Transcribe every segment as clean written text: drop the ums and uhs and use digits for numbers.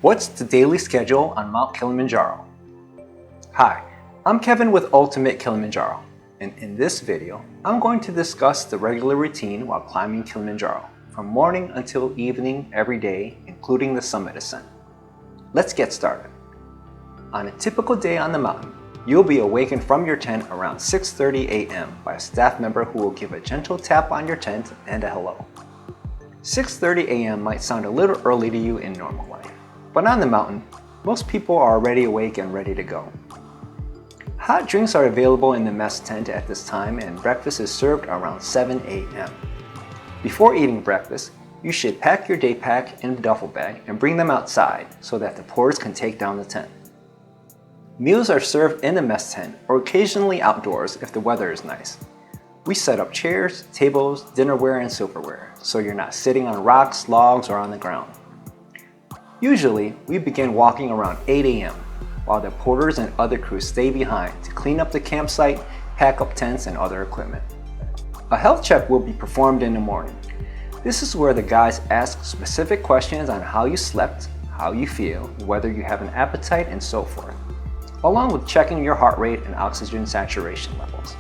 What's the daily schedule on Mount Kilimanjaro? Hi, I'm Kevin with Ultimate Kilimanjaro, and in this video, I'm going to discuss the regular routine while climbing Kilimanjaro, from morning until evening every day, including the summit ascent. Let's get started. On a typical day on the mountain, you'll be awakened from your tent around 6:30 a.m. by a staff member who will give a gentle tap on your tent and a hello. 6:30 a.m. might sound a little early to you in normal life, but on the mountain, most people are already awake and ready to go. Hot drinks are available in the mess tent at this time, and breakfast is served around 7 a.m. Before eating breakfast, you should pack your day pack in a duffel bag and bring them outside so that the porters can take down the tent. Meals are served in the mess tent or occasionally outdoors if the weather is nice. We set up chairs, tables, dinnerware, and silverware, so you're not sitting on rocks, logs, or on the ground. Usually, we begin walking around 8 a.m., while the porters and other crews stay behind to clean up the campsite, pack up tents, and other equipment. A health check will be performed in the morning. This is where the guides ask specific questions on how you slept, how you feel, whether you have an appetite, and so forth, along with checking your heart rate and oxygen saturation levels.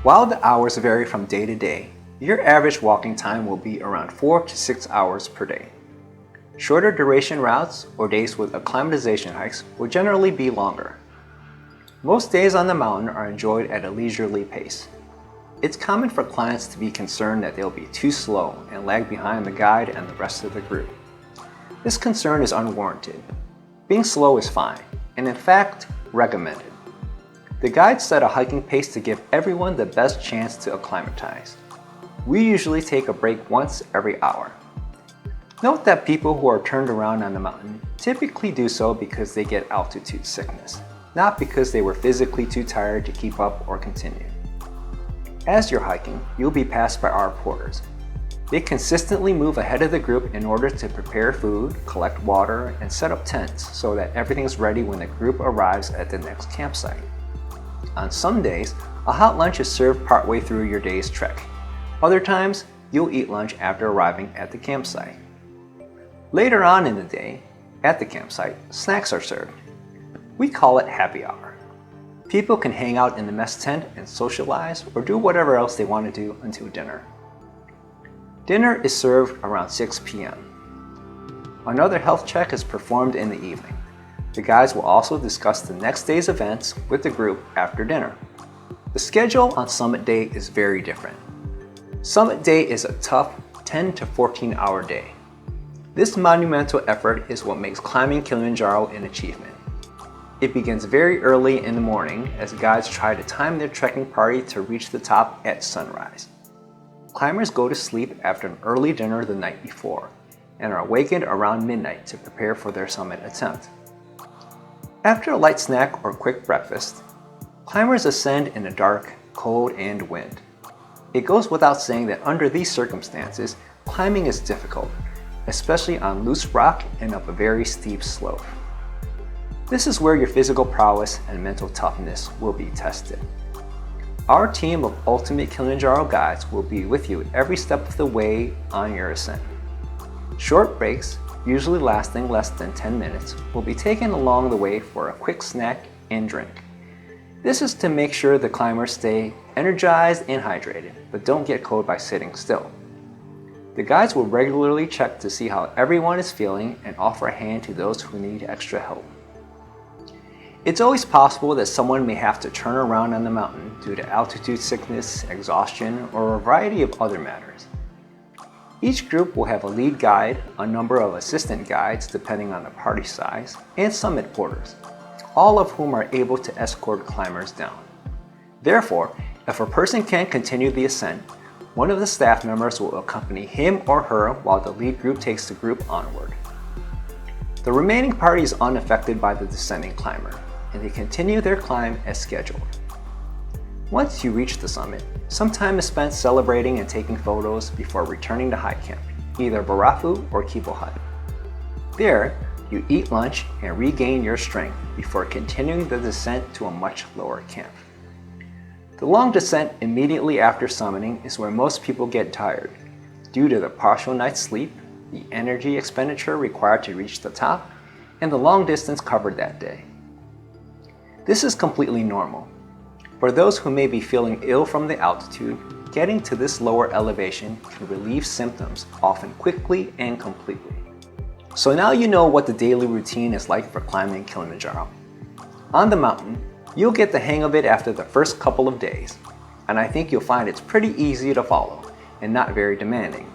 While the hours vary from day to day, your average walking time will be around 4 to 6 hours per day. Shorter duration routes or days with acclimatization hikes will generally be longer. Most days on the mountain are enjoyed at a leisurely pace. It's common for clients to be concerned that they'll be too slow and lag behind the guide and the rest of the group. This concern is unwarranted. Being slow is fine, and in fact, recommended. The guides set a hiking pace to give everyone the best chance to acclimatize. We usually take a break once every hour. Note that people who are turned around on the mountain typically do so because they get altitude sickness, not because they were physically too tired to keep up or continue. As you're hiking, you'll be passed by our porters. They consistently move ahead of the group in order to prepare food, collect water, and set up tents so that everything's ready when the group arrives at the next campsite. On some days, a hot lunch is served partway through your day's trek. Other times, you'll eat lunch after arriving at the campsite. Later on in the day, at the campsite, snacks are served. We call it happy hour. People can hang out in the mess tent and socialize or do whatever else they want to do until dinner. Dinner is served around 6 p.m. Another health check is performed in the evening. The guides will also discuss the next day's events with the group after dinner. The schedule on summit day is very different. Summit day is a tough 10 to 14 hour day. This monumental effort is what makes climbing Kilimanjaro an achievement. It begins very early in the morning as guides try to time their trekking party to reach the top at sunrise. Climbers go to sleep after an early dinner the night before and are awakened around midnight to prepare for their summit attempt. After a light snack or quick breakfast, climbers ascend in the dark, cold, and wind. It goes without saying that under these circumstances, climbing is difficult, especially on loose rock and up a very steep slope. This is where your physical prowess and mental toughness will be tested. Our team of Ultimate Kilimanjaro guides will be with you every step of the way on your ascent. Short breaks, usually lasting less than 10 minutes, will be taken along the way for a quick snack and drink. This is to make sure the climbers stay energized and hydrated, but don't get cold by sitting still. The guides will regularly check to see how everyone is feeling and offer a hand to those who need extra help. It's always possible that someone may have to turn around on the mountain due to altitude sickness, exhaustion, or a variety of other matters. Each group will have a lead guide, a number of assistant guides depending on the party size, and summit porters, all of whom are able to escort climbers down. Therefore, if a person can't continue the ascent, one of the staff members will accompany him or her while the lead group takes the group onward. The remaining party is unaffected by the descending climber, and they continue their climb as scheduled. Once you reach the summit, some time is spent celebrating and taking photos before returning to high camp, either Barafu or Kibo Hut. There, you eat lunch and regain your strength before continuing the descent to a much lower camp. The long descent immediately after summiting is where most people get tired, due to the partial night's sleep, the energy expenditure required to reach the top, and the long distance covered that day. This is completely normal. For those who may be feeling ill from the altitude, getting to this lower elevation can relieve symptoms, often quickly and completely. So now you know what the daily routine is like for climbing Kilimanjaro. On the mountain, you'll get the hang of it after the first couple of days, and I think you'll find it's pretty easy to follow and not very demanding.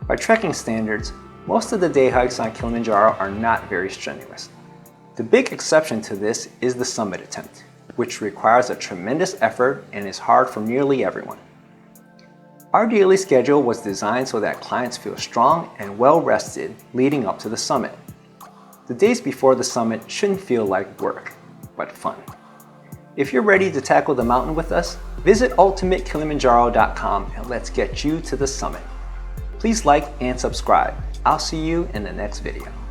By trekking standards, most of the day hikes on Kilimanjaro are not very strenuous. The big exception to this is the summit attempt, which requires a tremendous effort and is hard for nearly everyone. Our daily schedule was designed so that clients feel strong and well rested leading up to the summit. The days before the summit shouldn't feel like work, but fun. If you're ready to tackle the mountain with us, visit ultimatekilimanjaro.com and let's get you to the summit. Please like and subscribe. I'll see you in the next video.